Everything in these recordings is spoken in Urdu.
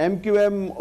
MQM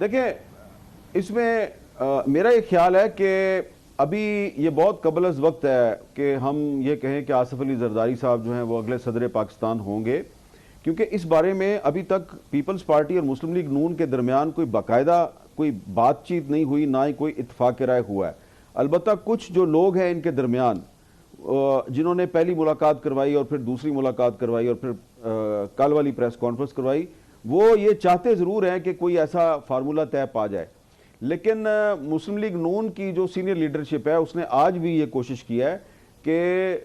دیکھیں اس میں میرا یہ خیال ہے کہ ابھی یہ بہت قبل از وقت ہے کہ ہم یہ کہیں کہ آصف علی زرداری صاحب جو ہیں وہ اگلے صدر پاکستان ہوں گے، کیونکہ اس بارے میں ابھی تک پیپلز پارٹی اور مسلم لیگ نون کے درمیان کوئی باقاعدہ کوئی بات چیت نہیں ہوئی، نہ ہی کوئی اتفاق رائے ہوا ہے۔ البتہ کچھ جو لوگ ہیں ان کے درمیان جنہوں نے پہلی ملاقات کروائی اور پھر دوسری ملاقات کروائی اور پھر کل والی پریس کانفرنس کروائی، وہ یہ چاہتے ضرور ہیں کہ کوئی ایسا فارمولہ طے پا جائے، لیکن مسلم لیگ نون کی جو سینئر لیڈرشپ ہے اس نے آج بھی یہ کوشش کی ہے کہ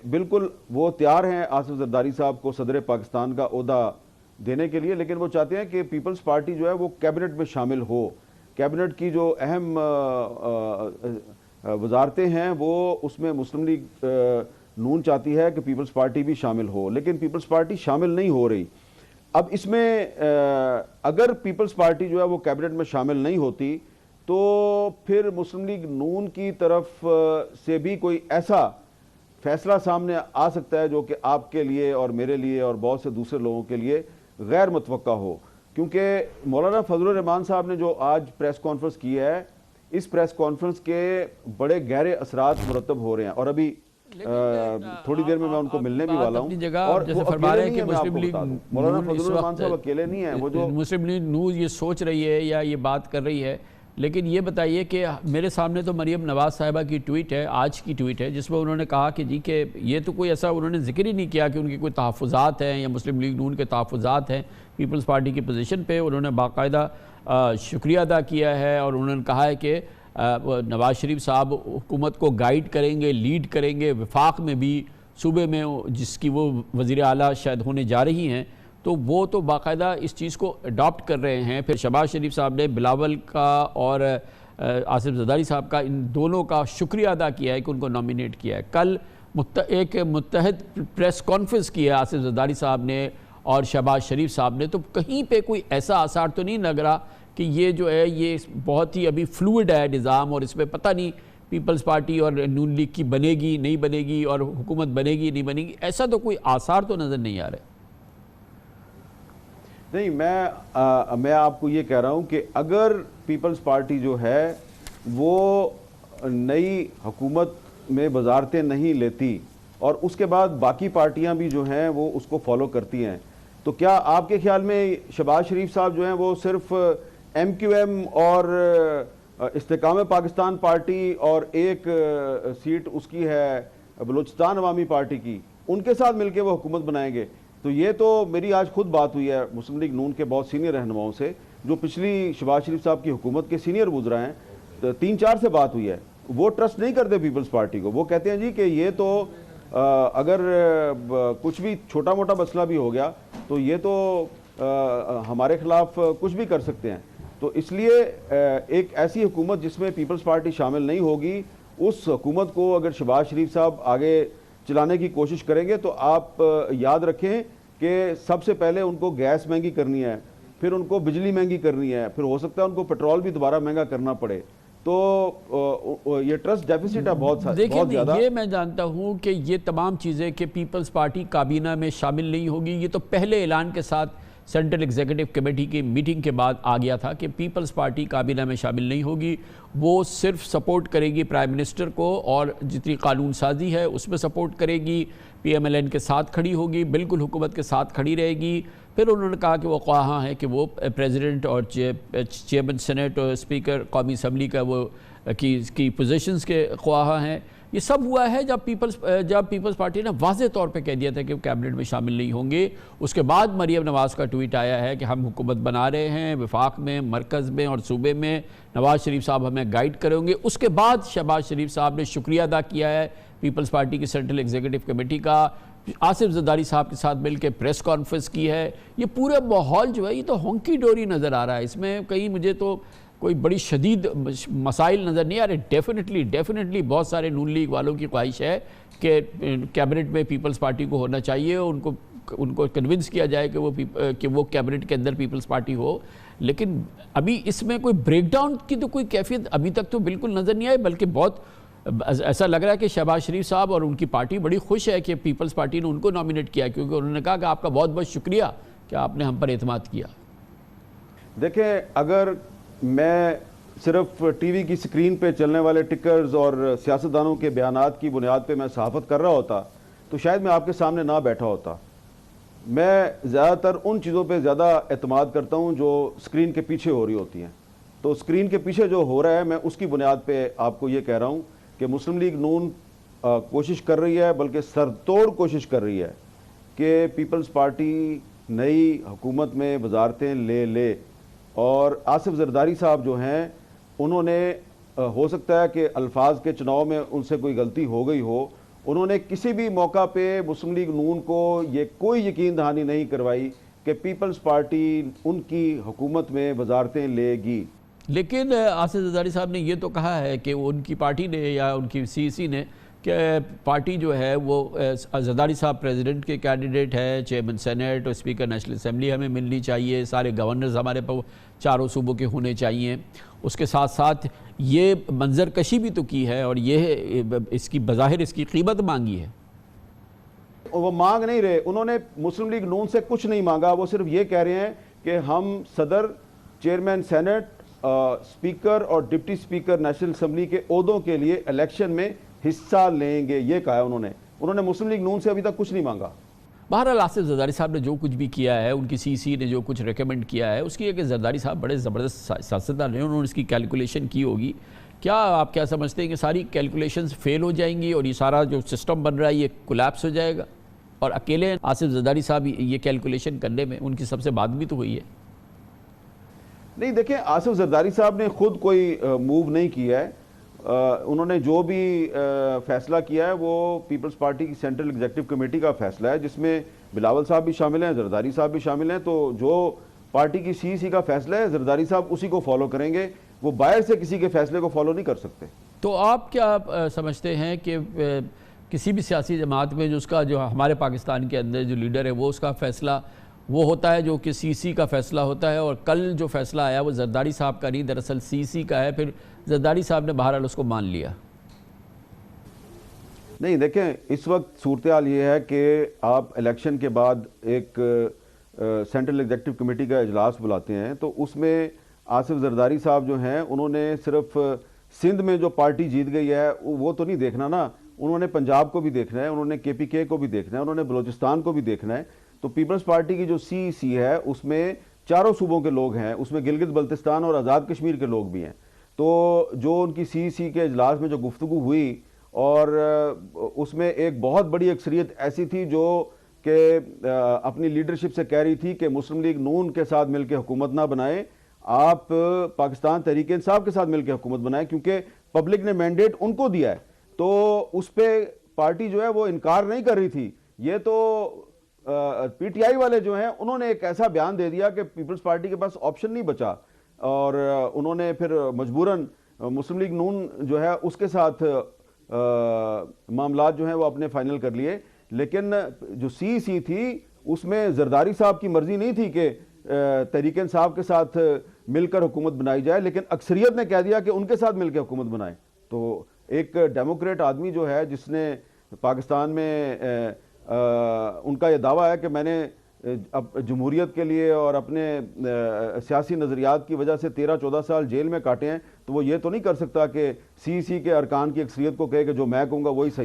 بالکل وہ تیار ہیں آصف زرداری صاحب کو صدر پاکستان کا عہدہ دینے کے لیے، لیکن وہ چاہتے ہیں کہ پیپلز پارٹی جو ہے وہ کیبنٹ میں شامل ہو، کیبنٹ کی جو اہم وزارتیں ہیں وہ اس میں مسلم لیگ نون چاہتی ہے کہ پیپلز پارٹی بھی شامل ہو، لیکن پیپلز پارٹی شامل نہیں ہو رہی۔ اب اس میں اگر پیپلز پارٹی جو ہے وہ کیبنٹ میں شامل نہیں ہوتی تو پھر مسلم لیگ نون کی طرف سے بھی کوئی ایسا فیصلہ سامنے آ سکتا ہے جو کہ آپ کے لیے اور میرے لیے اور بہت سے دوسرے لوگوں کے لیے غیر متوقع ہو، کیونکہ مولانا فضل الرحمان صاحب نے جو آج پریس کانفرنس کی ہے، اس پریس کانفرنس کے بڑے گہرے اثرات مرتب ہو رہے ہیں، اور ابھی تھوڑی دیر میں ان کو ملنے بھی والا ہوں، اور وہ اکیلے نہیں ہیں، میں آپ کو بتا دوں، مولانا فضل الرحمان صاحب اکیلے نہیں ہیں، وہ جو مسلم لیگ نون یہ سوچ رہی ہے یا یہ بات کر رہی ہے، لیکن یہ بتائیے کہ میرے سامنے تو مریم نواز صاحبہ کی ٹویٹ ہے، آج کی ٹویٹ ہے، جس میں انہوں نے کہا کہ جی کہ یہ تو کوئی ایسا انہوں نے ذکر ہی نہیں کیا کہ ان کی کوئی تحفظات ہیں یا مسلم لیگ نون کے تحفظات ہیں پیپلز پارٹی کی پوزیشن پہ۔ انہوں نے باقاعدہ شکریہ ادا کیا ہے اور انہوں نے کہا ہے کہ نواز شریف صاحب حکومت کو گائیڈ کریں گے، لیڈ کریں گے، وفاق میں بھی، صوبے میں جس کی وہ وزیر اعلیٰ شاید ہونے جا رہی ہیں، تو وہ تو باقاعدہ اس چیز کو اڈاپٹ کر رہے ہیں۔ پھر شہباز شریف صاحب نے بلاول کا اور آصف زرداری صاحب کا، ان دونوں کا شکریہ ادا کیا ہے کہ ان کو نامینیٹ کیا ہے۔ کل ایک متحد پریس کانفرنس کی ہے آصف زرداری صاحب نے اور شہباز شریف صاحب نے، تو کہیں پہ کوئی ایسا آثار تو نہیں لگ رہا کہ یہ جو ہے یہ بہت ہی ابھی فلوئڈ ہے نظام، اور اس میں پتہ نہیں پیپلز پارٹی اور نون لیگ کی بنے گی نہیں بنے گی اور حکومت بنے گی نہیں بنے گی، ایسا تو کوئی آثار تو نظر نہیں آ رہے۔ نہیں، میں آپ کو یہ کہہ رہا ہوں کہ اگر پیپلز پارٹی جو ہے وہ نئی حکومت میں وزارتیں نہیں لیتی اور اس کے بعد باقی پارٹیاں بھی جو ہیں وہ اس کو فالو کرتی ہیں، تو کیا آپ کے خیال میں شہباز شریف صاحب جو ہیں وہ صرف ایم کیو ایم اور استحکام پاکستان پارٹی اور ایک سیٹ اس کی ہے بلوچستان عوامی پارٹی کی، ان کے ساتھ مل کے وہ حکومت بنائیں گے؟ تو یہ تو میری آج خود بات ہوئی ہے مسلم لیگ نون کے بہت سینئر رہنماؤں سے جو پچھلی شہباز شریف صاحب کی حکومت کے سینئر وزراء ہیں، 3-4 سے بات ہوئی ہے، وہ ٹرسٹ نہیں کرتے پیپلز پارٹی کو، وہ کہتے ہیں جی کہ یہ تو اگر کچھ بھی چھوٹا موٹا مسئلہ بھی ہو گیا تو یہ تو ہمارے خلاف کچھ بھی کر سکتے ہیں، تو اس لیے ایک ایسی حکومت جس میں پیپلز پارٹی شامل نہیں ہوگی، اس حکومت کو اگر شہباز شریف صاحب آگے چلانے کی کوشش کریں گے تو آپ یاد رکھیں کہ سب سے پہلے ان کو گیس مہنگی کرنی ہے، پھر ان کو بجلی مہنگی کرنی ہے، پھر ہو سکتا ہے ان کو پیٹرول بھی دوبارہ مہنگا کرنا پڑے، تو یہ ٹرسٹ ڈیفیسٹ ہے بہت زیادہ۔ یہ میں جانتا ہوں کہ یہ تمام چیزیں کہ پیپلز پارٹی کابینہ میں شامل نہیں ہوگی، یہ تو پہلے اعلان کے ساتھ سینٹرل ایگزیکٹو کمیٹی کی میٹنگ کے بعد آ گیا تھا کہ پیپلز پارٹی کابینہ میں شامل نہیں ہوگی، وہ صرف سپورٹ کرے گی پرائم منسٹر کو اور جتنی قانون سازی ہے اس میں سپورٹ کرے گی، پی ایم ایل این کے ساتھ کھڑی ہوگی، بالکل حکومت کے ساتھ کھڑی رہے گی۔ پھر انہوں نے کہا کہ وہ خواہاں ہے کہ وہ پریزیڈنٹ اور چیئرمین سینیٹ اور اسپیکر قومی اسمبلی کا وہ کی پوزیشنز کے خواہاں ہیں۔ یہ سب ہوا ہے جب پیپلز پارٹی نے واضح طور پہ کہہ دیا تھا کہ وہ کیبنٹ میں شامل نہیں ہوں گے۔ اس کے بعد مریم نواز کا ٹویٹ آیا ہے کہ ہم حکومت بنا رہے ہیں وفاق میں، مرکز میں اور صوبے میں، نواز شریف صاحب ہمیں گائیڈ کریں گے۔ اس کے بعد شہباز شریف صاحب نے شکریہ ادا کیا ہے پیپلز پارٹی کی سینٹرل ایگزیکٹو کمیٹی کا، آصف زرداری صاحب کے ساتھ مل کے پریس کانفرنس کی ہے۔ یہ پورا ماحول جو ہے یہ تو ہونکی ڈوری نظر آ رہا ہے، اس میں کہیں مجھے تو کوئی بڑی شدید مسائل نظر نہیں آ رہے۔ ڈیفینیٹلی بہت سارے نون لیگ والوں کی خواہش ہے کہ کیبنٹ میں پیپلز پارٹی کو ہونا چاہیے، ان کو کنونس کیا جائے کہ وہ کیبنٹ کے اندر پیپلز پارٹی ہو، لیکن ابھی اس میں کوئی بریک ڈاؤن کی تو کوئی کیفیت ابھی تک تو بالکل نظر نہیں آئی، بلکہ بہت ایسا لگ رہا ہے کہ شہباز شریف صاحب اور ان کی پارٹی بڑی خوش ہے کہ پیپلز پارٹی نے ان کو نامینیٹ کیا، کیونکہ انہوں نے کہا کہ آپ کا بہت بہت شکریہ کہ آپ نے ہم پر اعتماد کیا۔ دیکھیں، اگر میں صرف ٹی وی کی سکرین پہ چلنے والے ٹکرز اور سیاستدانوں کے بیانات کی بنیاد پہ میں صحافت کر رہا ہوتا تو شاید میں آپ کے سامنے نہ بیٹھا ہوتا. میں زیادہ تر ان چیزوں پہ زیادہ اعتماد کرتا ہوں جو سکرین کے پیچھے ہو رہی ہوتی ہیں. تو سکرین کے پیچھے جو ہو رہا ہے میں اس کی بنیاد پہ آپ کو یہ کہہ رہا ہوں کہ مسلم لیگ نون کوشش کر رہی ہے, بلکہ سر توڑ کوشش کر رہی ہے کہ پیپلز پارٹی نئی حکومت میں وزارتیں لے اور آصف زرداری صاحب جو ہیں انہوں نے ہو سکتا ہے کہ الفاظ کے چناؤ میں ان سے کوئی غلطی ہو گئی ہو, انہوں نے کسی بھی موقع پہ مسلم لیگ نون کو یہ کوئی یقین دہانی نہیں کروائی کہ پیپلز پارٹی ان کی حکومت میں وزارتیں لے گی. لیکن آصف زرداری صاحب نے یہ تو کہا ہے کہ ان کی پارٹی نے یا ان کی سی سی نے کہ پارٹی جو ہے وہ زرداری صاحب پریزیڈنٹ کے کینڈیڈیٹ ہے, چیئرمین سینیٹ اور اسپیکر نیشنل اسمبلی ہمیں ملنی چاہیے, سارے گورنرز ہمارے چاروں صوبوں کے ہونے چاہیے. اس کے ساتھ ساتھ یہ منظر کشی بھی تو کی ہے اور یہ اس کی بظاہر اس کی قیمت مانگی ہے. وہ مانگ نہیں رہے, انہوں نے مسلم لیگ نون سے کچھ نہیں مانگا, وہ صرف یہ کہہ رہے ہیں کہ ہم صدر, چیئرمین سینٹ, اسپیکر اور ڈپٹی اسپیکر نیشنل اسمبلی کے عہدوں کے لیے الیکشن میں حصہ لیں گے, یہ کہا ہے انہوں نے مسلم لیگ نون سے ابھی تک کچھ نہیں مانگا. بہرحال آصف زرداری صاحب نے جو کچھ بھی کیا ہے, ان کی سی سی نے جو کچھ ریکمنڈ کیا ہے, اس کی ہے کہ زرداری صاحب بڑے زبردست سیاستدان ہیں, انہوں نے اس کی کیلکولیشن کی ہوگی. کیا آپ کیا سمجھتے ہیں کہ ساری کیلکولیشنز فیل ہو جائیں گی اور یہ سارا جو سسٹم بن رہا ہے یہ کولیپس ہو جائے گا؟ اور اکیلے آصف زرداری صاحب یہ کیلکولیشن کرنے میں ان کی سب سے بات بھی تو ہوئی ہے. نہیں دیکھیں, آصف زرداری صاحب نے خود کوئی موو نہیں کیا ہے, انہوں نے جو بھی فیصلہ کیا ہے وہ پیپلز پارٹی کی سینٹرل ایگزیکٹو کمیٹی کا فیصلہ ہے, جس میں بلاول صاحب بھی شامل ہیں, زرداری صاحب بھی شامل ہیں. تو جو پارٹی کی سی سی کا فیصلہ ہے زرداری صاحب اسی کو فالو کریں گے, وہ باہر سے کسی کے فیصلے کو فالو نہیں کر سکتے. تو آپ کیا سمجھتے ہیں کہ کسی بھی سیاسی جماعت میں جو اس کا جو ہمارے پاکستان کے اندر جو لیڈر ہے وہ اس کا فیصلہ وہ ہوتا ہے جو کہ سی سی کا فیصلہ ہوتا ہے, اور کل جو فیصلہ آیا وہ زرداری صاحب کا نہیں, دراصل سی سی کا ہے, پھر زرداری صاحب نے بہرحال اس کو مان لیا؟ نہیں دیکھیں, اس وقت صورتحال یہ ہے کہ آپ الیکشن کے بعد ایک سینٹرل ایگزیکٹو کمیٹی کا اجلاس بلاتے ہیں, تو اس میں آصف زرداری صاحب جو ہیں انہوں نے صرف سندھ میں جو پارٹی جیت گئی ہے وہ تو نہیں دیکھنا نا, انہوں نے پنجاب کو بھی دیکھنا ہے, انہوں نے کے پی کے کو بھی دیکھنا ہے, انہوں نے بلوچستان کو بھی دیکھنا ہے. تو پیپلز پارٹی کی جو سی سی ہے اس میں چاروں صوبوں کے لوگ ہیں, اس میں گلگت بلتستان اور آزاد کشمیر کے لوگ بھی ہیں. تو جو ان کی سی سی کے اجلاس میں جو گفتگو ہوئی, اور اس میں ایک بہت بڑی اکثریت ایسی تھی جو کہ اپنی لیڈرشپ سے کہہ رہی تھی کہ مسلم لیگ نون کے ساتھ مل کے حکومت نہ بنائیں, آپ پاکستان تحریک انصاف کے ساتھ مل کے حکومت بنائیں, کیونکہ پبلک نے مینڈیٹ ان کو دیا ہے. تو اس پہ پارٹی جو ہے وہ انکار نہیں کر رہی تھی. یہ تو پی ٹی آئی والے جو ہیں انہوں نے ایک ایسا بیان دے دیا کہ پیپلز پارٹی کے پاس آپشن نہیں بچا, اور انہوں نے پھر مجبوراً مسلم لیگ نون جو ہے اس کے ساتھ معاملات جو ہیں وہ اپنے فائنل کر لیے. لیکن جو سی سی تھی اس میں زرداری صاحب کی مرضی نہیں تھی کہ تحریک انصاف کے ساتھ مل کر حکومت بنائی جائے, لیکن اکثریت نے کہہ دیا کہ ان کے ساتھ مل کے حکومت بنائیں. تو ایک ڈیموکریٹ آدمی جو ہے جس نے پاکستان میں ان کا یہ دعویٰ ہے کہ میں نے جمہوریت کے لیے اور اپنے سیاسی نظریات کی وجہ سے 13-14 سال جیل میں کاٹے ہیں, تو وہ یہ تو نہیں کر سکتا کہ سی سی کے ارکان کی اکثریت کو کہے کہ جو میں کہوں گا وہی صحیح